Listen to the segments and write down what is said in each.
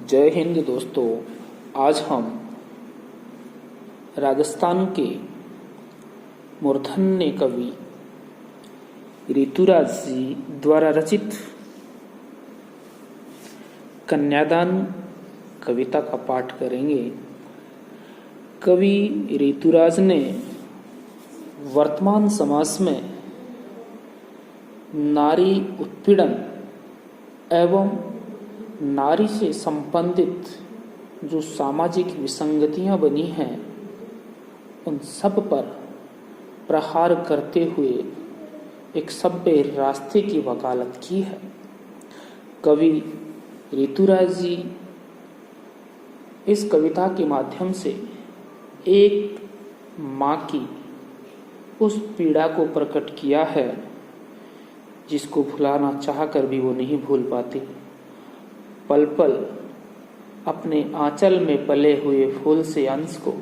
जय हिंद दोस्तों। आज हम राजस्थान के मूर्धन्य कवि ऋतुराज जी द्वारा रचित कन्यादान कविता का पाठ करेंगे। कवि ऋतुराज ने वर्तमान समाज में नारी उत्पीड़न एवं नारी से संबंधित जो सामाजिक विसंगतियां बनी हैं उन सब पर प्रहार करते हुए एक सभ्य रास्ते की वकालत की है। कवि ऋतुराज जी इस कविता के माध्यम से एक माँ की उस पीड़ा को प्रकट किया है जिसको भुलाना चाहकर भी वो नहीं भूल पाती। पल पल अपने आंचल में पले हुए फूल से अंश को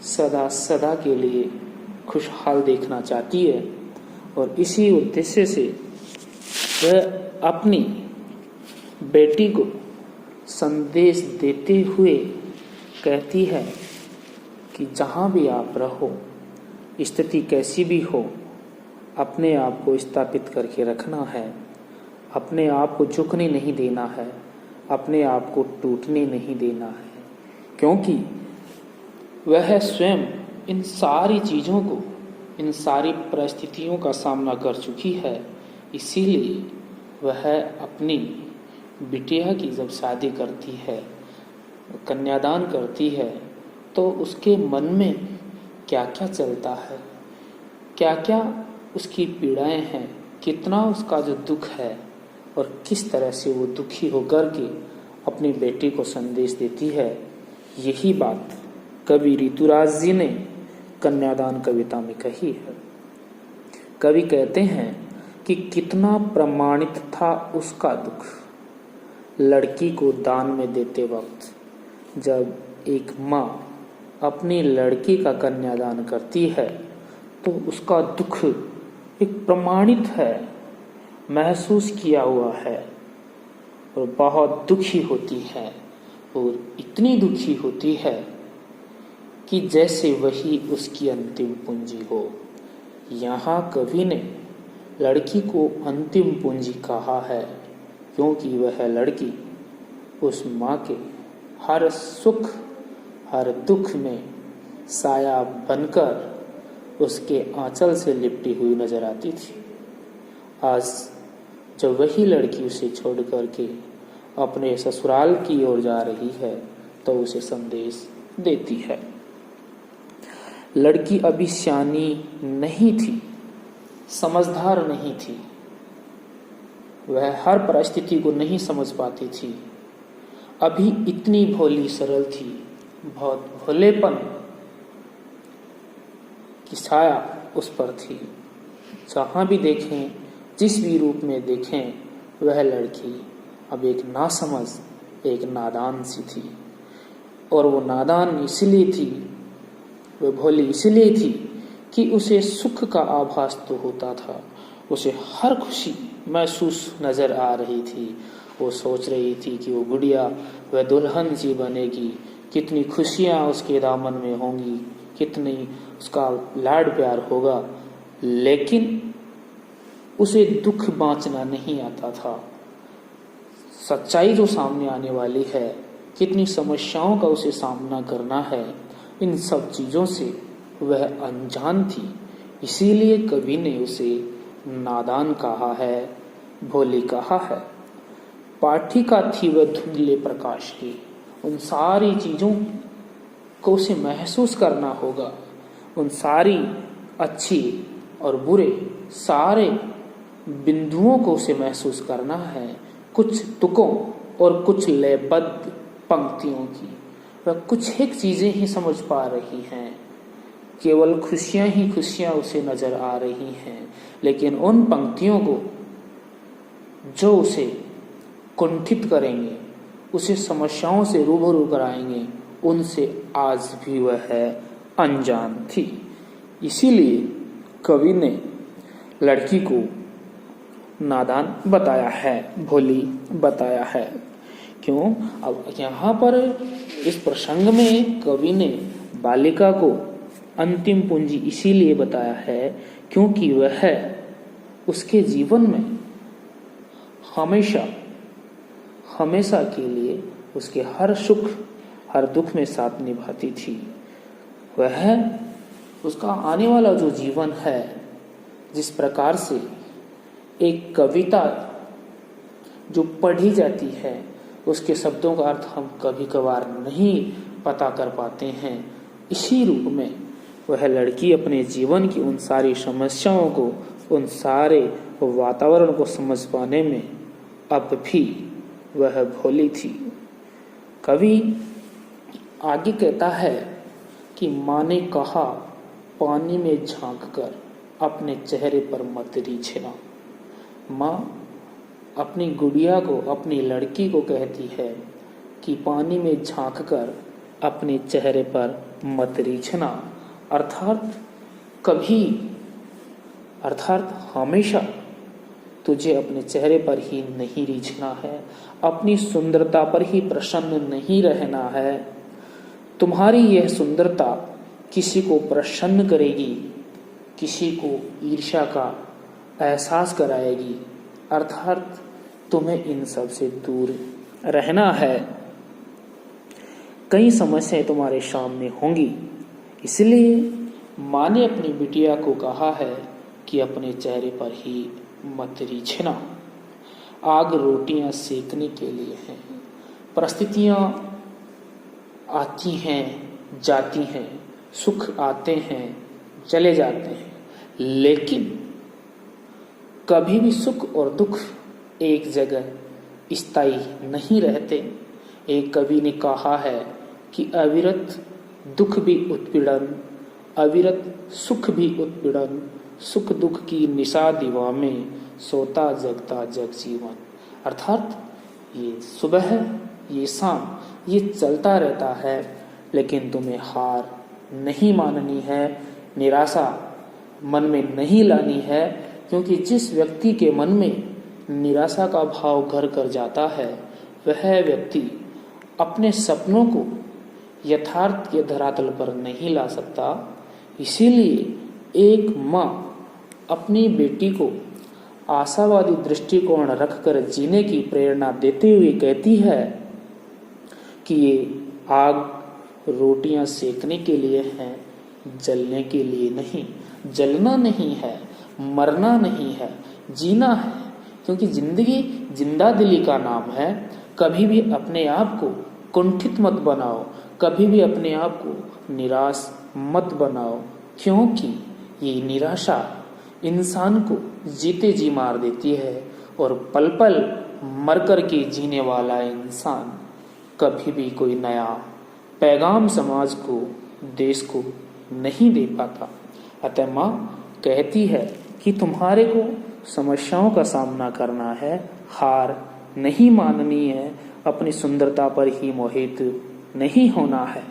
सदा सदा के लिए खुशहाल देखना चाहती है और इसी उद्देश्य से वह अपनी बेटी को संदेश देते हुए कहती है कि जहाँ भी आप रहो, स्थिति कैसी भी हो, अपने आप को स्थापित करके रखना है, अपने आप को झुकने नहीं देना है, अपने आप को टूटने नहीं देना है, क्योंकि वह स्वयं इन सारी चीज़ों को, इन सारी परिस्थितियों का सामना कर चुकी है। इसीलिए वह अपनी बिटिया की जब शादी करती है, कन्यादान करती है, तो उसके मन में क्या क्या चलता है, क्या क्या उसकी पीड़ाएं हैं, कितना उसका जो दुख है और किस तरह से वो दुखी होकर के अपनी बेटी को संदेश देती है। यही बात कवि ऋतुराज जी ने कन्यादान कविता में कही है। कवि कहते हैं कि कितना प्रमाणित था उसका दुख लड़की को दान में देते वक्त। जब एक माँ अपनी लड़की का कन्यादान करती है तो उसका दुख एक प्रमाणित है, महसूस किया हुआ है और बहुत दुखी होती है और इतनी दुखी होती है कि जैसे वही उसकी अंतिम पूंजी हो। यहाँ कवि ने लड़की को अंतिम पूंजी कहा है क्योंकि वह लड़की उस माँ के हर सुख हर दुख में साया बनकर उसके आंचल से लिपटी हुई नजर आती थी। आज जब वही लड़की उसे छोड़ करके अपने ससुराल की ओर जा रही है तो उसे संदेश देती है। लड़की अभी सियानी नहीं थी, समझदार नहीं थी, वह हर परिस्थिति को नहीं समझ पाती थी। अभी इतनी भोली सरल थी, बहुत भोलेपन की छाया उस पर थी। जहाँ भी देखें, जिस भी रूप में देखें, वह लड़की अब एक नासमझ, एक नादान सी थी। और वो नादान इसलिए थी, वह भोली इसलिए थी कि उसे सुख का आभास तो होता था, उसे हर खुशी महसूस नजर आ रही थी। वो सोच रही थी कि वो गुड़िया वह दुल्हन सी बनेगी, कितनी खुशियाँ उसके दामन में होंगी, कितनी उसका लाड प्यार होगा, लेकिन उसे दुख बांचना नहीं आता था। सच्चाई जो सामने आने वाली है, कितनी समस्याओं का उसे सामना करना है, इन सब चीज़ों से वह अनजान थी। इसीलिए कवि ने उसे नादान कहा है, भोली कहा है। पाठिका थी वह धुंधले प्रकाश की, उन सारी चीज़ों को उसे महसूस करना होगा, उन सारी अच्छी और बुरे सारे बिंदुओं को उसे महसूस करना है। कुछ तुकों और कुछ लयबद्ध पंक्तियों की वह कुछ एक चीजें ही समझ पा रही हैं, केवल खुशियां ही खुशियां उसे नजर आ रही हैं, लेकिन उन पंक्तियों को जो उसे कुंठित करेंगे, उसे समस्याओं से रूबरू कराएंगे, उनसे आज भी वह अनजान थी। इसीलिए कवि ने लड़की को नादान बताया है, भोली बताया है, क्यों? अब यहाँ पर इस प्रसंग में कवि ने बालिका को अंतिम पूंजी इसीलिए बताया है क्योंकि वह उसके जीवन में हमेशा हमेशा के लिए उसके हर सुख हर दुख में साथ निभाती थी। वह उसका आने वाला जो जीवन है, जिस प्रकार से एक कविता जो पढ़ी जाती है उसके शब्दों का अर्थ हम कभी कभार नहीं पता कर पाते हैं, इसी रूप में वह लड़की अपने जीवन की उन सारी समस्याओं को, उन सारे वातावरण को समझ पाने में अब भी वह भोली थी। कवि आगे कहता है कि माँ ने कहा पानी में झांककर अपने चेहरे पर मत रीछना। माँ अपनी गुड़िया को, अपनी लड़की को कहती है कि पानी में झांककर अपने चेहरे पर मत रीछना, अर्थात हमेशा तुझे अपने चेहरे पर ही नहीं रीझना है, अपनी सुंदरता पर ही प्रसन्न नहीं रहना है। तुम्हारी यह सुंदरता किसी को प्रसन्न करेगी, किसी को ईर्ष्या का एहसास कराएगी, अर्थात तुम्हें इन सब से दूर रहना है। कई समस्याएं तुम्हारे सामने होंगी, इसलिए माँ ने अपनी बिटिया को कहा है कि अपने चेहरे पर ही मत रीझना। आग रोटियां सेकने के लिए है, परिस्थितियां आती हैं जाती हैं, सुख आते हैं चले जाते हैं, लेकिन कभी भी सुख और दुख एक जगह स्थायी नहीं रहते। एक कवि ने कहा है कि अविरत दुख भी उत्पीड़न, अविरत सुख भी उत्पीड़न, सुख दुख की निशा दीवा में सोता जगता जग जीवन। अर्थात ये सुबह ये शाम ये चलता रहता है, लेकिन तुम्हें हार नहीं माननी है, निराशा मन में नहीं लानी है, क्योंकि जिस व्यक्ति के मन में निराशा का भाव घर कर जाता है वह व्यक्ति अपने सपनों को यथार्थ के धरातल पर नहीं ला सकता। इसीलिए एक माँ अपनी बेटी को आशावादी दृष्टिकोण रखकर जीने की प्रेरणा देते हुए कहती है कि ये आग रोटियां सेकने के लिए है, जलने के लिए नहीं। जलना नहीं है, मरना नहीं है, जीना है, क्योंकि जिंदगी जिंदा दिली का नाम है। कभी भी अपने आप को कुंठित मत बनाओ, कभी भी अपने आप को निराश मत बनाओ, क्योंकि ये निराशा इंसान को जीते जी मार देती है और पल पल मर कर के जीने वाला इंसान कभी भी कोई नया पैगाम समाज को, देश को नहीं दे पाता। अतः माँ कहती है कि तुम्हारे को समस्याओं का सामना करना है, हार नहीं माननी है, अपनी सुंदरता पर ही मोहित नहीं होना है।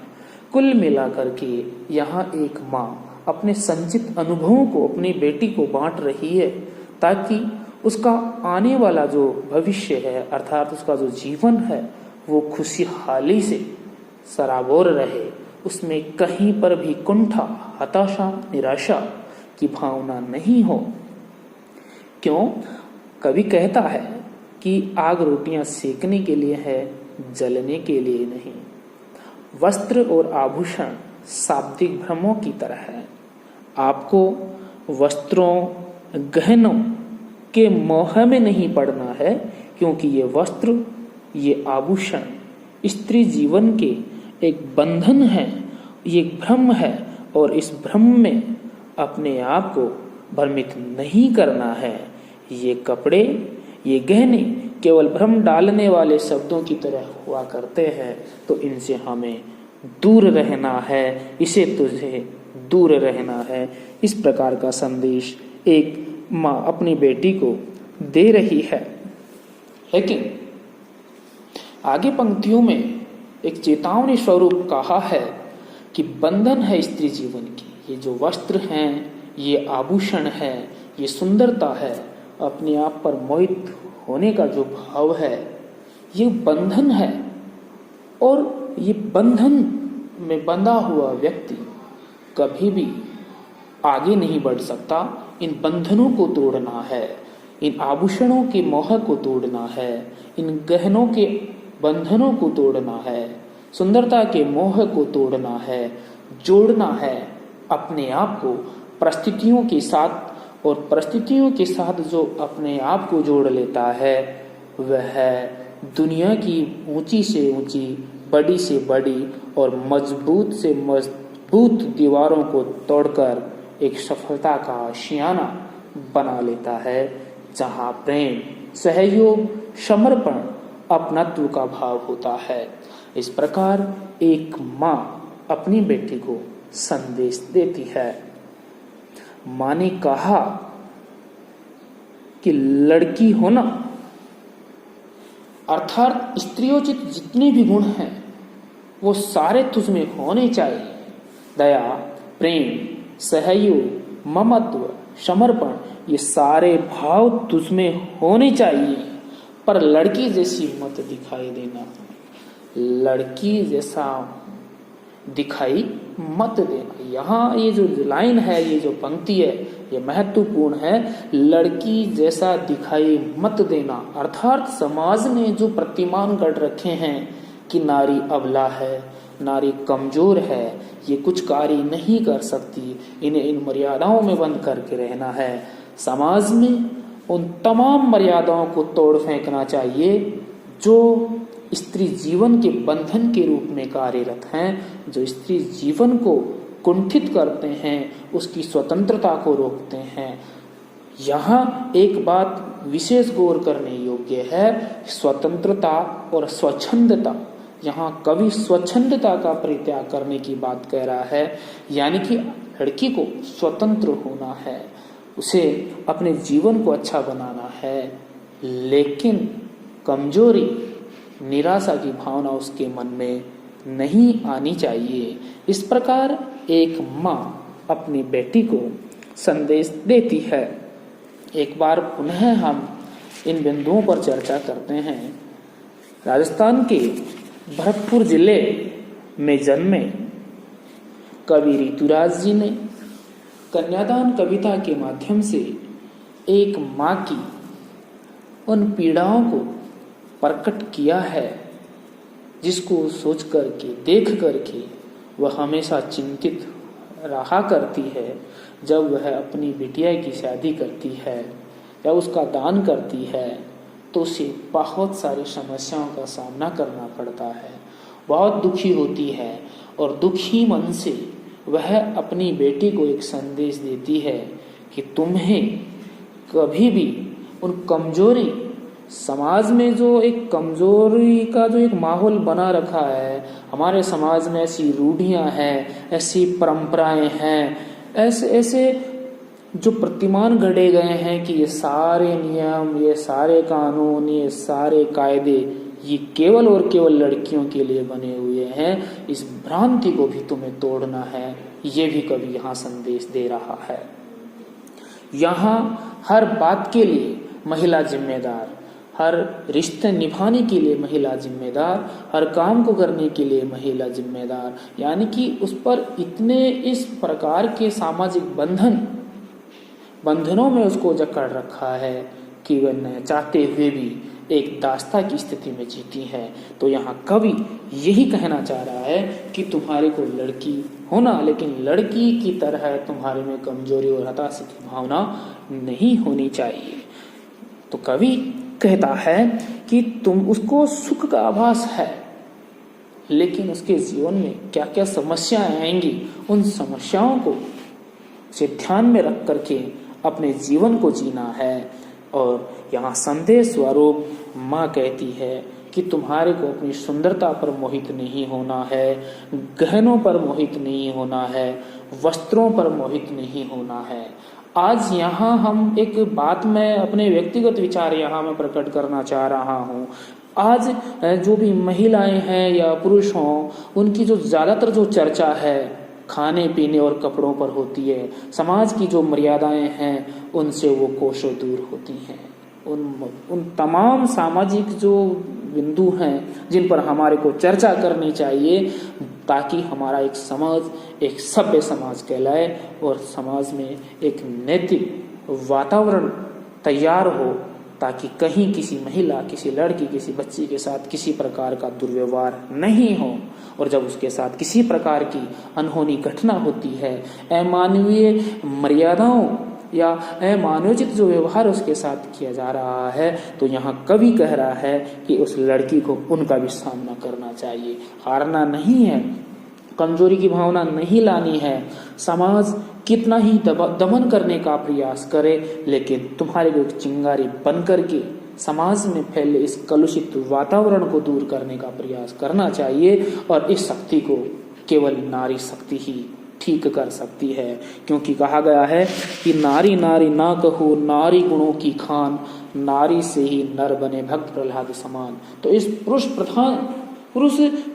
कुल मिलाकर के यहाँ एक माँ अपने संचित अनुभवों को अपनी बेटी को बांट रही है, ताकि उसका आने वाला जो भविष्य है, अर्थात उसका जो जीवन है, वो खुशहाली से सराबोर रहे, उसमें कहीं पर भी कुंठा, हताशा, निराशा की भावना नहीं हो। क्यों? कवि कहता है कि आग रोटियां सेकने के लिए है, जलने के लिए नहीं। वस्त्र और आभूषण शाब्दिक भ्रमों की तरह है। आपको वस्त्रों, गहनों के मोह में नहीं पड़ना है, क्योंकि ये वस्त्र, ये आभूषण स्त्री जीवन के एक बंधन है, ये एक भ्रम है, और इस भ्रम में अपने आप को भ्रमित नहीं करना है। ये कपड़े, ये गहने केवल भ्रम डालने वाले शब्दों की तरह हुआ करते हैं, तो इनसे हमें दूर रहना है, इसे तुझे दूर रहना है। इस प्रकार का संदेश एक माँ अपनी बेटी को दे रही है। लेकिन आगे पंक्तियों में एक चेतावनी स्वरूप कहा है कि बंधन है स्त्री जीवन की। ये जो वस्त्र हैं, ये आभूषण है, ये सुंदरता है, अपने आप पर मोहित होने का जो भाव है, ये बंधन है, और ये बंधन में बंधा हुआ व्यक्ति कभी भी आगे नहीं बढ़ सकता। इन बंधनों को तोड़ना है, इन आभूषणों के मोह को तोड़ना है, इन गहनों के बंधनों को तोड़ना है, सुंदरता के मोह को तोड़ना है, जोड़ना है अपने आप को परिस्थितियों के साथ। और परिस्थितियों के साथ जो अपने आप को जोड़ लेता है वह दुनिया की ऊंची से ऊंची, बड़ी से बड़ी और मजबूत से मजबूत दीवारों को तोड़कर एक सफलता का आशियाना बना लेता है, जहां प्रेम, सहयोग, समर्पण, अपनत्व का भाव होता है। इस प्रकार एक माँ अपनी बेटी को संदेश देती है। माँ ने कहा कि लड़की होना अर्थात स्त्रियोचित जितने भी गुण हैं वो सारे तुझमें होने चाहिए। दया, प्रेम, सहयोग, ममत्व, समर्पण, ये सारे भाव तुझमें होने चाहिए, पर लड़की जैसी मत दिखाई देना, लड़की जैसा दिखाई मत देना। यहाँ ये जो लाइन है, ये जो पंक्ति है, ये महत्वपूर्ण है। लड़की जैसा दिखाई मत देना अर्थात समाज ने जो प्रतिमान गढ़ रखे हैं कि नारी अबला है, नारी कमजोर है, ये कुछ कार्य नहीं कर सकती, इन्हें इन मर्यादाओं में बंद करके रहना है। समाज में उन तमाम मर्यादाओं को तोड़ फेंकना चाहिए जो स्त्री जीवन के बंधन के रूप में कार्यरत हैं, जो स्त्री जीवन को कुंठित करते हैं, उसकी स्वतंत्रता को रोकते हैं। यहाँ एक बात विशेष गौर करने योग्य है, स्वतंत्रता और स्वच्छंदता। यहाँ कवि स्वच्छंदता का परित्याग करने की बात कह रहा है, यानी कि लड़की को स्वतंत्र होना है, उसे अपने जीवन को अच्छा बनाना है, लेकिन कमजोरी, निराशा की भावना उसके मन में नहीं आनी चाहिए। इस प्रकार एक माँ अपनी बेटी को संदेश देती है। एक बार पुनः हम इन बिंदुओं पर चर्चा करते हैं। राजस्थान के भरतपुर जिले में जन्मे कवि ऋतुराज जी ने कन्यादान कविता के माध्यम से एक माँ की उन पीड़ाओं को प्रकट किया है, जिसको सोच करके, देख करके वह हमेशा चिंतित रहा करती है। जब वह अपनी बिटिया की शादी करती है या उसका दान करती है तो उसे बहुत सारी समस्याओं का सामना करना पड़ता है, बहुत दुखी होती है, और दुखी मन से वह अपनी बेटी को एक संदेश देती है कि तुम्हें कभी भी उन कमजोरी, समाज में जो एक कमजोरी का जो एक माहौल बना रखा है, हमारे समाज में ऐसी रूढ़ियां हैं, ऐसी परंपराएं हैं, ऐसे जो प्रतिमान गढ़े गए हैं कि ये सारे नियम, ये सारे कानून, ये सारे कायदे ये केवल और केवल लड़कियों के लिए बने हुए हैं, इस भ्रांति को भी तुम्हें तोड़ना है। ये भी कवि यहाँ संदेश दे रहा है। यहाँ हर बात के लिए महिला जिम्मेदार, हर रिश्ते निभाने के लिए महिला जिम्मेदार, हर काम को करने के लिए महिला जिम्मेदार, यानी कि उस पर इतने इस प्रकार के सामाजिक बंधनों में उसको जकड़ रखा है कि वह न चाहते हुए भी एक दास्ता की स्थिति में जीती है। तो यहाँ कवि यही कहना चाह रहा है कि तुम्हारे को लड़की होना, लेकिन लड़की की तरह तुम्हारे में कमजोरी और हताशा की भावना नहीं होनी चाहिए। तो कवि कहता है कि तुम उसको सुख का आभास है, लेकिन उसके जीवन में क्या क्या समस्याएं आएंगी, उन समस्याओं को से ध्यान में रख करके अपने जीवन को जीना है। और यहाँ संदेश स्वरूप माँ कहती है कि तुम्हारे को अपनी सुंदरता पर मोहित नहीं होना है, गहनों पर मोहित नहीं होना है, वस्त्रों पर मोहित नहीं होना है। आज यहाँ हम एक बात में अपने व्यक्तिगत विचार यहाँ मैं प्रकट करना चाह रहा हूँ। आज जो भी महिलाएं हैं या पुरुष हों, उनकी जो ज़्यादातर जो चर्चा है खाने पीने और कपड़ों पर होती है। समाज की जो मर्यादाएं हैं उनसे वो कोसों दूर होती हैं। उन तमाम सामाजिक जो बिंदु हैं जिन पर हमारे को चर्चा करनी चाहिए, ताकि हमारा एक समाज एक सभ्य समाज कहलाए और समाज में एक नैतिक वातावरण तैयार हो, ताकि कहीं किसी महिला, किसी लड़की, किसी बच्ची के साथ किसी प्रकार का दुर्व्यवहार नहीं हो। और जब उसके साथ किसी प्रकार की अनहोनी घटना होती है, अमानवीय मर्यादाओं या अमानवोचित जो व्यवहार उसके साथ किया जा रहा है, तो यहाँ कवि कह रहा है कि उस लड़की को उनका भी सामना करना चाहिए। हारना नहीं है, कमजोरी की भावना नहीं लानी है। समाज कितना ही दमन करने का प्रयास करे, लेकिन तुम्हारे को एक चिंगारी बन करके समाज में फैले इस कलुषित वातावरण को दूर करने का प्रयास करना चाहिए। और इस शक्ति को केवल नारी शक्ति ही ठीक कर सकती है, क्योंकि कहा गया है कि नारी नारी ना कहो, नारी गुणों की खान, नारी से ही नर बने भक्त प्रहलाद समान। तो इस पुरुष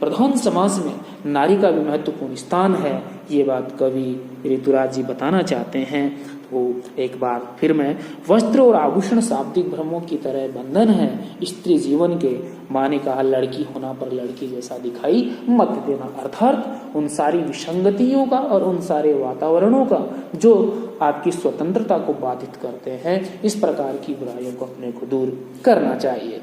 प्रधान समाज में नारी का भी महत्वपूर्ण स्थान है, ये बात कवि ऋतुराज जी बताना चाहते हैं। तो एक बार फिर मैं, वस्त्र और आभूषण शाब्दिक भ्रमों की तरह बंधन है स्त्री जीवन के। माँ ने कहा लड़की होना पर लड़की जैसा दिखाई मत देना, अर्थात उन सारी विसंगतियों का और उन सारे वातावरणों का जो आपकी स्वतंत्रता को बाधित करते हैं, इस प्रकार की बुराइयों को अपने को दूर करना चाहिए।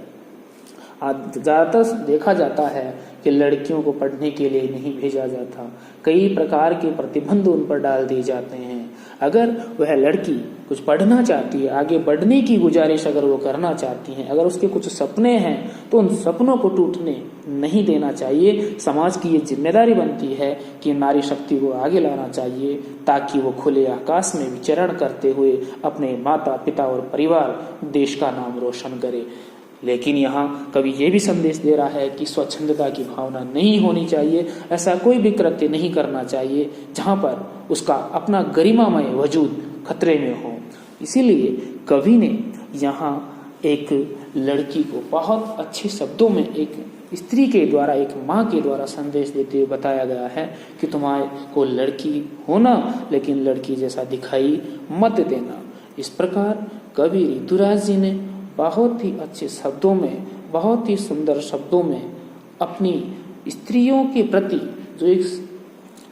ज्यादातर देखा जाता है कि लड़कियों को पढ़ने के लिए नहीं भेजा जाता, कई प्रकार के प्रतिबंध उन पर डाल दिए जाते हैं। अगर वह लड़की कुछ पढ़ना चाहती है, आगे बढ़ने की गुजारिश अगर वो करना चाहती है, अगर उसके कुछ सपने हैं, तो उन सपनों को टूटने नहीं देना चाहिए। समाज की ये जिम्मेदारी बनती है कि नारी शक्ति को आगे लाना चाहिए, ताकि वो खुले आकाश में विचरण करते हुए अपने माता पिता और परिवार देश का नाम रोशन करे। लेकिन यहाँ कवि ये भी संदेश दे रहा है कि स्वच्छंदता की भावना नहीं होनी चाहिए, ऐसा कोई भी कृत्य नहीं करना चाहिए जहाँ पर उसका अपना गरिमामय वजूद खतरे में हो। इसीलिए कवि ने यहाँ एक लड़की को बहुत अच्छे शब्दों में एक स्त्री के द्वारा, एक माँ के द्वारा संदेश देते हुए बताया गया है कि तुम्हारे को लड़की होना, लेकिन लड़की जैसा दिखाई मत देना। इस प्रकार कवि ऋतुराज जी ने बहुत ही अच्छे शब्दों में, बहुत ही सुंदर शब्दों में अपनी स्त्रियों के प्रति जो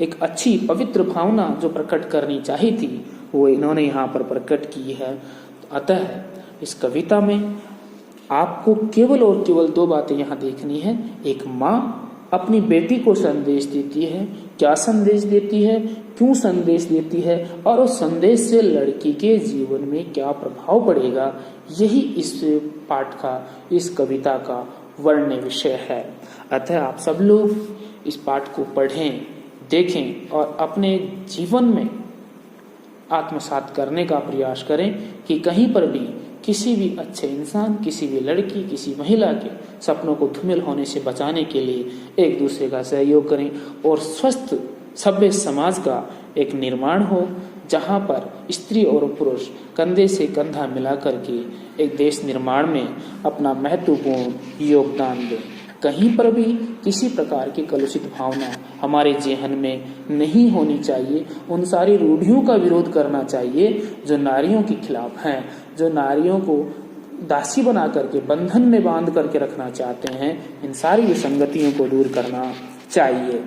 एक अच्छी पवित्र भावना जो प्रकट करनी चाहिए थी, वो इन्होंने यहाँ पर प्रकट की है। अतः इस कविता में आपको केवल और केवल दो बातें यहाँ देखनी है। एक माँ अपनी बेटी को संदेश देती है, क्या संदेश देती है, क्यों संदेश देती है, और उस संदेश से लड़की के जीवन में क्या प्रभाव पड़ेगा, यही इस पाठ का, इस कविता का वर्ण्य विषय है। अतः आप सब लोग इस पाठ को पढ़ें, देखें और अपने जीवन में आत्मसात करने का प्रयास करें कि कहीं पर भी किसी भी अच्छे इंसान, किसी भी लड़की, किसी महिला के सपनों को धूमिल होने से बचाने के लिए एक दूसरे का सहयोग करें और स्वस्थ सभ्य समाज का एक निर्माण हो, जहां पर स्त्री और पुरुष कंधे से कंधा मिला करके एक देश निर्माण में अपना महत्वपूर्ण योगदान दें। कहीं पर भी किसी प्रकार की कलुषित भावना हमारे जेहन में नहीं होनी चाहिए। उन सारी रूढ़ियों का विरोध करना चाहिए जो नारियों के खिलाफ हैं, जो नारियों को दासी बना करके बंधन में बांध करके रखना चाहते हैं। इन सारी विसंगतियों को दूर करना चाहिए।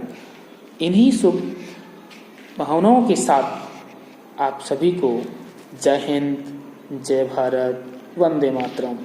इन्हीं शुभ भावनाओं के साथ आप सभी को जय हिंद, जय भारत, वंदे मातरम।